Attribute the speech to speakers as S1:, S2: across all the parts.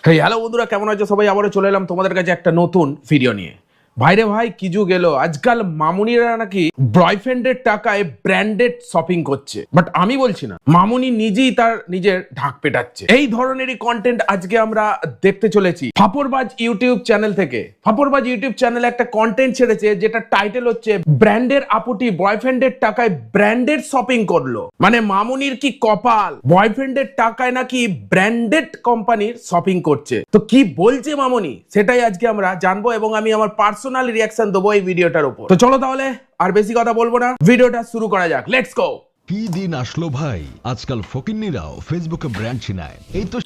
S1: Hello বন্ধুরা, কেমন আছো সবাই? আবারও চলে এলাম তোমাদের কাছে একটা নতুন ভিডিও নিয়ে। ভাইরে ভাই, কি যুগ এলো! আজকাল মামুনিরা নাকি বয়ফ্রেন্ডের টাকায় ব্র্যান্ডেড শপিং করছে, বাট আমি বলছি না, মামুনি নিজেই তার নিজের ঢাক পেটাচ্ছে। এই ধরনেরই কন্টেন্ট আজকে আমরা দেখতে চলেছি ফাপড়বাজ ইউটিউব চ্যানেল থেকে। ফাপড়বাজ ইউটিউব চ্যানেলে একটা কন্টেন্ট ছেড়েছে যেটা টাইটেল হচ্ছে ব্র্যান্ডের আপুটি বয়ফ্রেন্ডের টাকায় ব্র্যান্ডেড শপিং করলো। মানে মামুনির কি কপাল, বয়ফ্রেন্ডের টাকায় নাকি ব্র্যান্ডেড কোম্পানির শপিং করছে। তো কি বলছে মামুনি সেটাই আজকে আমরা জানবো এবং আমি আমার পার্সোনাল রিয়াকশন দেবো এই ভিডিওটার উপর। তো চলো তাহলে আর বেশি কথা বলবো না, ভিডিওটা শুরু করা যাক। Let's go.
S2: কি দিন আসলো ভাই, আজকাল ফকিন্নিরাও ফেসবুকে ব্র্যান্ড চিনায়। এই তো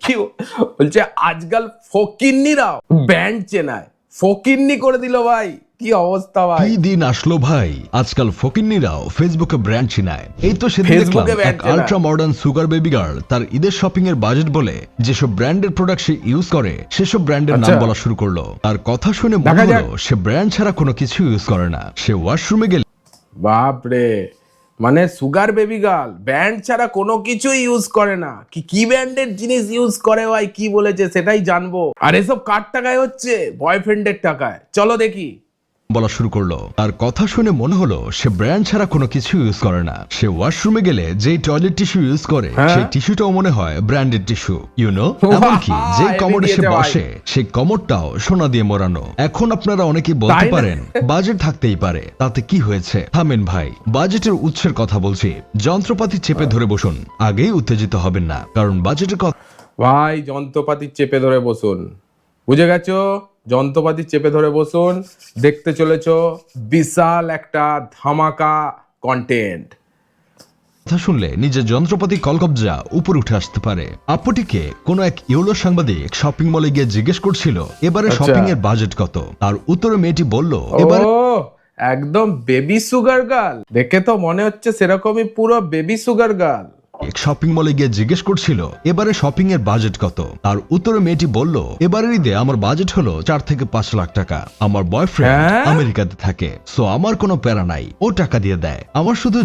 S1: কি বলছে, আজকাল ফকিন্নিরাও ব্র্যান্ড চেনায়। ফকিন্নি করে দিল ভাই, কি অবস্থা ভাই!
S2: কি দিন আসলো ভাই, আজকাল ফকিন্নিরাও ফেসবুকে ব্র্যান্ড চিনায়। এই তো সেদিন দেখলাম
S1: ফেসবুকে ব্র্যান্ড
S2: এক
S1: চেনায়।
S2: Ultra modern sugar baby girl তার ঈদের শপিং এর বাজেট বলে যেসব ব্র্যান্ডের প্রোডাক্ট সে ইউজ করে সেসব ব্র্যান্ডের নাম
S1: আচ্ছা।
S2: বলা শুরু করলো। তার কথা শুনে মনে
S1: দেখা
S2: হলো
S1: যাক।
S2: সে ব্র্যান্ড ছাড়া কোনো কিছু ইউজ করে না। সে ওয়াশরুমে গেলে
S1: বাপরে, মানে সুগার বেবি গার্ল ব্র্যান্ড ছাড়া কোনো কিছুই ইউজ করে না। কি ব্র্যান্ডের জিনিস ইউজ করে ভাই, কি বলেছে সেটাই জানবো। আর এসব কার টাকায় হচ্ছে? বয়ফ্রেন্ডের টাকায়। চলো দেখি।
S2: বলা শুরু করলো। তার কথা শুনে মনে হলো সে ব্র্যান্ড ছাড়া কোনো কিছু ইউজ করে না। সে ওয়াশরুমে গেলে যেই টয়লেট টিস্যু ইউজ করে সেই টিস্যুটাও মনে হয় ব্র্যান্ডেড টিস্যু, এমনকি যে কমোডে সে বসে সেই কমোডটাও সোনা দিয়ে মোড়ানো। এখন আপনারা অনেকেই বলতে পারেন বাজেট থাকতেই পারে, তাতে কি হয়েছে? থামেন ভাই, বাজেটের উৎসের কথা বলছি। যন্ত্রপাতি চেপে ধরে বসুন, আগেই উত্তেজিত হবেন না, কারণ বাজেটের কথা
S1: ভাই যন্ত্রপাতি চেপে ধরে বসুন, বুঝে গেছো? যন্ত্রপাতি চেপে ধরে বসুন, দেখতে চলেছো বিশাল একটা ধামাকা কন্টেন্ট।
S2: শুনলে নিজের যন্ত্রপাতি কলকবজা উপরে উঠে আসতে পারে। আপুটিকে কোনো এক ইউলো সাংবাদিক শপিং মলে গিয়ে জিজ্ঞেস করছিল এবারে শপিং এর বাজেট কত। আর উত্তরে মেয়েটি বলল এবারে
S1: একদম বেবি সুগার গার্ল, দেখে তো মনে হচ্ছে সেরকমই পুরো বেবি সুগার গার্ল।
S2: শপিং মলে গিয়ে জিজ্ঞেস করছিল এবারে শপিং এর বাজেট কত। আর উত্তরে মেয়েটি বলল এবারের ঈদে আমার বাজেট হলো 4 থেকে 5 লাখ টাকা। আমার বয়ফ্রেন্ড আমেরিকাতে থাকে, সো আমার কোনো প্যারা নাই, ও টাকা দিয়ে দেয়। আমার শুধু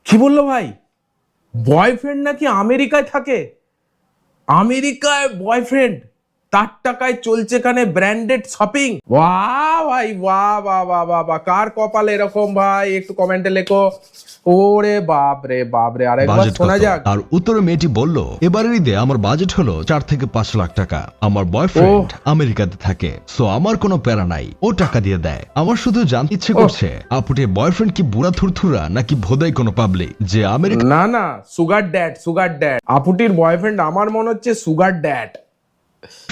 S1: কি বললো ভাই? বয়ফ্রেন্ড নাকি আমেরিকায় থাকে? আমেরিকায় বয়ফ্রেন্ড, তার টাকায় চলছে কানে ব্র্যান্ডেড শপিং। বাহ ভাই, বাহ বাহ বাহ বাহ বাহ, কার কপালে এরকম ভাই? একটু কমেন্টে লেখো। ওরে বাপ রে বাপ রে, আরেকবার শোনা যাক।
S2: আর উত্তরে মেয়েটি বলল এবারের ঈদে আমার বাজেট হলো 4 থেকে 5 লাখ টাকা। আমার বয়ফ্রেন্ড আমেরিকাতে থাকে, সো আমার কোনো প্যারা নাই, ও টাকা দিয়ে দেয়। আমার শুধু জানতে ইচ্ছে করছে আপুটির বয়ফ্রেন্ড কি বুড়া থুরথুরা নাকি ভোদাই কোনো পাবলিক যে আমেরিকা।
S1: না না, সুগার ড্যাড, সুগার ড্যাড। আপুটির বয়ফ্রেন্ড আমার মনে হচ্ছে সুগার ড্যাড।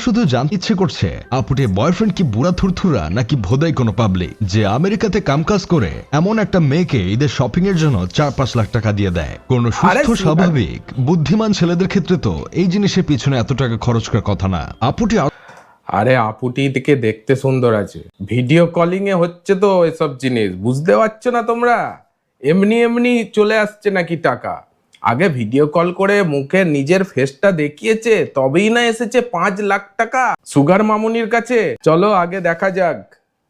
S2: শুধু জানতে ইচ্ছে করছে আপুটির বয়ফ্রেন্ড কি বুড়া থুরথুরা নাকি ভোদাই কোনো পাবলিক যে আমেরিকাতে কামকাজ করে এমন একটা মেয়েকে ঈদের শপিং এর জন্য 4-5 লাখ টাকা দিয়ে দেয়। কোন সুস্থ স্বাভাবিক বুদ্ধিমান ছেলেদের ক্ষেত্রে তো এই জিনিসের পিছনে এত টাকা খরচ করার কথা না। আপুটি
S1: আরে আপুটিকে দেখতে সুন্দর আছে, ভিডিও কলিং এ হচ্ছে তো এসব জিনিস, বুঝতে পারছো না তোমরা? এমনি এমনি চলে আসছে নাকি টাকা? আগে ভিডিও কল করে মুখে নিজের ফেসটা দেখিয়েছে, তবেই না এসেছে 5 লাখ টাকা সুগার মামুনির কাছে। চলো আগে দেখা যাক।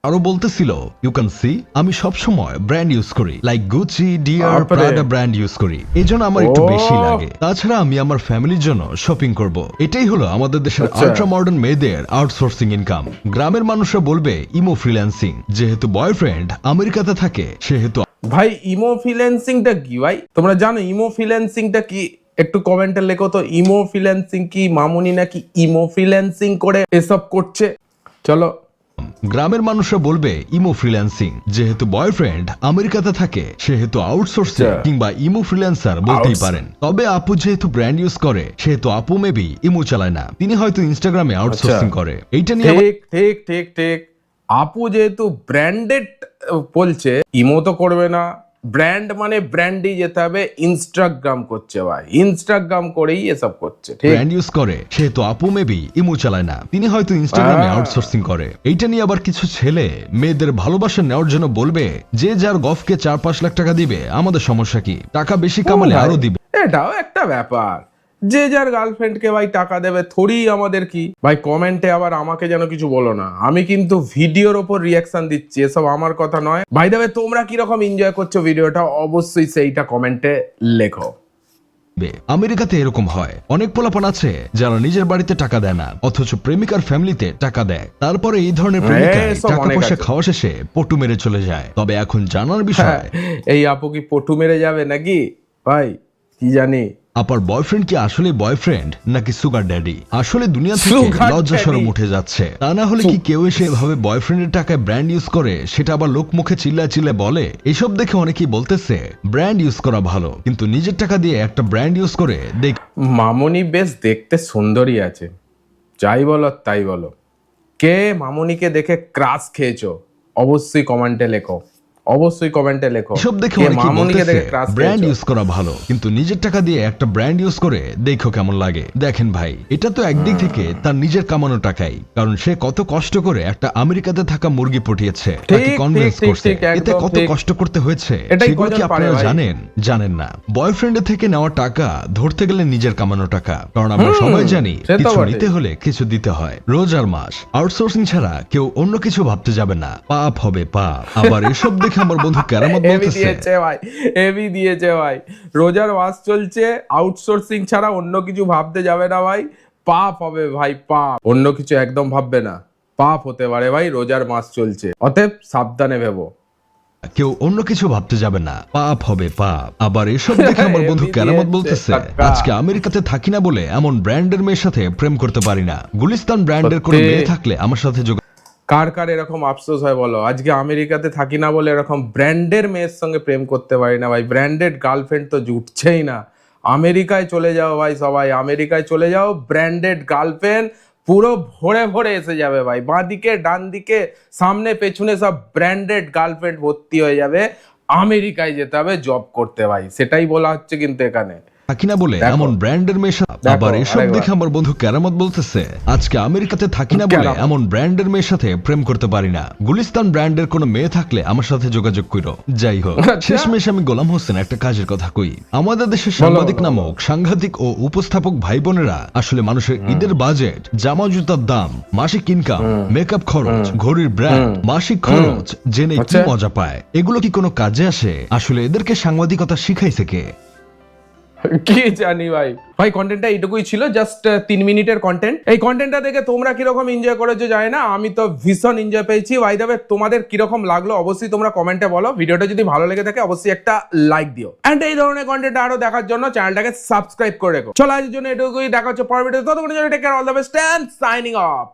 S2: আরো বলতেছিল ইউ ক্যান সি আমি সব সময় ব্র্যান্ড ইউজ করি, like Gucci, Dior, Prada brand use করি, এজন্য আমার একটু বেশি লাগে। তাছাড়া আমি আমার ফ্যামিলির জন্য শপিং করব। এটাই হলো আমাদের দেশের আল্ট্রা মডার্ন মেয়েদের আউটসোর্সিং ইনকাম। গ্রামের মানুষরা বলবে ইমো ফ্রিল্যান্সিং। যেহেতু বয়ফ্রেন্ড আমেরিকাতে থাকে সেহেতু।
S1: ভাই ইমো ফ্রিল্যান্সিংটা কি ভাই? তোমরা জানো ইমো ফ্রিল্যান্সিংটা কি? একটু কমেন্টে লেখো তো, ইমো ফ্রিল্যান্সিং কি? মামুনি নাকি ইমো ফ্রিল্যান্সিং করে এসব করছে? চলো।
S2: গ্রামের মানুষরা বলবে ইমো ফ্রিল্যান্সিং। যেহেতু বয়ফ্রেন্ড আমেরিকাতে থাকে সেহেতু আউটসোর্সিং কিংবা ইমো ফ্রিল্যান্সার বলতেই পারেন। তবে আপু যেহেতু ব্র্যান্ড ইউজ করে সেহেতু আপু মেবি ইমো চালায় না, তিনি হয়তো ইনস্টাগ্রামে আউটসোর্সিং করে। এইটা নিয়ে
S1: ঠিক ঠিক ঠিক ঠিক। আপু যেহেতু ব্র্যান্ডেড বলছে, ইমো তো করবে না। ব্র্যান্ড মানে ব্র্যান্ডই যেতে হবে। ইনস্টাগ্রাম করছে ভাই, ইনস্টাগ্রাম করেই এসব করছে।
S2: ব্র্যান্ড ইউজ করে সেহেতু আপু মেবি ইমো চালায় না, তিনি হয়তো ইনস্টাগ্রামে আউটসোর্সিং করে। এইটা নিয়ে আবার কিছু ছেলে মেয়েদের ভালোবাসা নেওয়ার জন্য বলবে যে যার গফকে 4-5 লাখ টাকা দিবে, আমাদের সমস্যা কি? টাকা বেশি কামালে আরো দিবে।
S1: এটাও একটা ব্যাপার, যে যার গার্লফ্রেন্ডকে ভাই টাকা দেবে, থোড়ি আমাদের কি ভাই? কমেন্টে আবার আমাকে যেন কিছু বলো না, আমি কিন্তু ভিডিওর ওপর রিয়াকশন দিচ্ছি, এসব আমার কথা নয়। ভাই দেবে তোমরা কিরকম এনজয় করছো ভিডিওটা, অবশ্যই সেইটা কমেন্টে লেখো।
S2: আমেরিকাতে এরকম হয়, অনেক পোলাপান আছে যারা নিজের বাড়িতে টাকা দেয় না, অথচ প্রেমিকার ফ্যামিলিতে টাকা দেয়। তারপরে এই ধরনের প্রেমিকাই
S1: এসব
S2: টাকা
S1: অনেক
S2: পয়সা
S1: আছে।
S2: খাওয়া শেষে পটু মেরে চলে যায়। তবে এখন জানার বিষয়,
S1: এই আপু কি পটু মেরে যাবে নাকি ভাই, কি জানি।
S2: আপার বয়ফ্রেন্ড কি আসলে বয়ফ্রেন্ড নাকি সুগার ড্যাডি? আসলে দুনিয়া থেকে
S1: Sugar
S2: লজ্জা শরম
S1: daddy।
S2: উঠে যাচ্ছে। তা না হলে কি কেউ এসে এভাবে বয়ফ্রেন্ডের টাকায় ব্র্যান্ড ইউজ করে, সেটা আবার লোক মুখে চিল্লায় চিল্লায় বলে? এসব দেখে অনেকেই বলতেছে ব্র্যান্ড ইউজ করা ভালো, কিন্তু নিজের টাকা দিয়ে একটা ব্র্যান্ড ইউজ করে দেখ।
S1: মামনি বেশ দেখতে সুন্দরী আছে, যাই বলো তাই বলো। কে মামনিকে দেখে ক্রাশ খেয়েছো অবশ্যই কমেন্টে লেখো, অবশ্যই কমেন্টে লেখো।
S2: এসব দেখে
S1: কে
S2: অনেকেই
S1: মামনিকে
S2: বলতেছে
S1: দেখে ক্রাশ
S2: ব্র্যান্ড
S1: খেয়েছো।
S2: ইউজ করা ভালো, কিন্তু নিজের টাকা দিয়ে একটা ব্র্যান্ড ইউজ করে দেখো কেমন লাগে। দেখেন ভাই, এটা তো একদিক থেকে তার নিজের কামানো টাকাই, কারণ সে কত কষ্ট করে একটা আমেরিকাতে থাকা মুরগি পটিয়েছে, তাকে
S1: ঠিক,
S2: কনভিন্স
S1: ঠিক,
S2: করছে।
S1: ঠিক,
S2: এতে
S1: একদম
S2: কত
S1: ঠিক।
S2: কষ্ট করতে হয়েছে
S1: এটাই
S2: সেগুলো কি
S1: কজন পারে
S2: আপনারা
S1: ভাই?
S2: জানেন? জানেন না। বয়ফ্রেন্ডের থেকে নেওয়া টাকা ধরতে গেলে নিজের কামানো টাকা, কারণ আমরা সবাই জানি
S1: সে তো
S2: কিছু
S1: বটেই।
S2: নিতে হলে কিছু দিতে হয়। রোজার মাস, আউটসোর্সিং ছাড়া কেউ অন্য কিছু ভাবতে যাবে না, পাপ হবে পাপ। আবার এসব দেখে আমার বন্ধু কেরামত
S1: হেভি
S2: বলতেছে
S1: দিয়েছে ভাই, হেভি দিয়েছে ভাই। রোজার মাস চলছে, আউটসোর্সিং ছাড়া অন্য কিছু ভাবতে যাবে না ভাই, পাপ হবে ভাই পাপ। অন্য কিছু একদম ভাববে না, পাপ হতে পারে ভাই, রোজার মাস চলছে, অতএব সাবধানে ভেবো।
S2: কেউ অন্য কিছু ভাবতে যাবে না, পাপ হবে পাপ। আবার এসব দেখে আমার বন্ধু
S1: এমনি
S2: কেরামত
S1: দিয়েছে,
S2: বলতেছে
S1: টাকা।
S2: আজকে আমেরিকাতে থাকি না বলে এমন ব্র্যান্ডের মেয়ের সাথে প্রেম করতে পারি না। গুলিস্তান ব্র্যান্ডের কোনো
S1: সত্যি।
S2: মেয়ে থাকলে আমার সাথে
S1: কার কার এরকম আফসোস হয় বলো, আজকে আমেরিকাতে থাকি না বলে এরকম ব্র্যান্ডের মেয়ের সঙ্গে প্রেম করতে পারি না ভাই। ব্র্যান্ডেড গার্লফ্রেন্ড তো জুটছেই না। আমেরিকায় চলে যাও ভাই, সবাই আমেরিকায় চলে যাও, ব্র্যান্ডেড গার্লফ্রেন্ড পুরো ভরে ভরে এসে যাবে ভাই। বাঁ দিকে ডান দিকে সামনে পেছনে সব ব্র্যান্ডেড গার্লফ্রেন্ড ভর্তি হয়ে যাবে। আমেরিকায় যেতে হবে জব করতে ভাই, সেটাই বলা হচ্ছে কিন্তু এখানে।
S2: থাকি না বলে
S1: দেখো।
S2: এমন ব্র্যান্ডের মেয়ের সাথে।
S1: দেখো,
S2: আবার এসব
S1: আরেকবার।
S2: দেখে আমার বন্ধু কেরামত বলতেছে আজকে আমেরিকাতে থাকি না বলে
S1: কেরামত।
S2: এমন ব্র্যান্ডের মেয়ের সাথে প্রেম করতে পারি না। গুলিস্তান ব্র্যান্ডের কোনো মেয়ে থাকলে আমার সাথে যোগাযোগ করো। যাই হোক,
S1: আচ্ছা।
S2: শেষমেশ আমি গোলাম হোসেন একটা কাজের কথা কই। আমাদের দেশের
S1: বলো,
S2: সাংবাদিক
S1: বলো,
S2: নামক সাংঘাতিক ও উপস্থাপক ভাই বোনেরা আসলে মানুষের ঈদের বাজেট, জামা জুতার দাম, মাসিক ইনকাম, মেকআপ খরচ, ঘড়ির ব্র্যান্ড, মাসিক খরচ জেনে কি
S1: আচ্ছা।
S2: মজা পায়। এগুলো কি কোনো কাজে আসে? আসলে এদেরকে সাংবাদিকতা শিখাইছে কে?
S1: কি জানি ভাই। ভাই কন্টেন্টটা এইটুকুই ছিল, জাস্ট 3 মিনিটের কন্টেন্ট। এই কন্টেন্টটা দেখে তোমরা কিরকম এনজয় করেছো জানি না, আমি তো ভীষণ এনজয় পেয়েছি। ভাই দেবে তোমাদের কিরকম লাগলো অবশ্যই তোমরা কমেন্টে বলো। ভিডিওটা যদি ভালো লেগে থাকে অবশ্যই একটা লাইক দিও, এন্ড এই ধরনের কন্টেন্ট আরো দেখার জন্য চ্যানেলটাকে সাবস্ক্রাইব করে রেখো। চলো আজকের জন্য এটুকুই, দেখা হচ্ছে পরের ভিডিওতে। ততক্ষণের জন্য take care, all the best and signing of.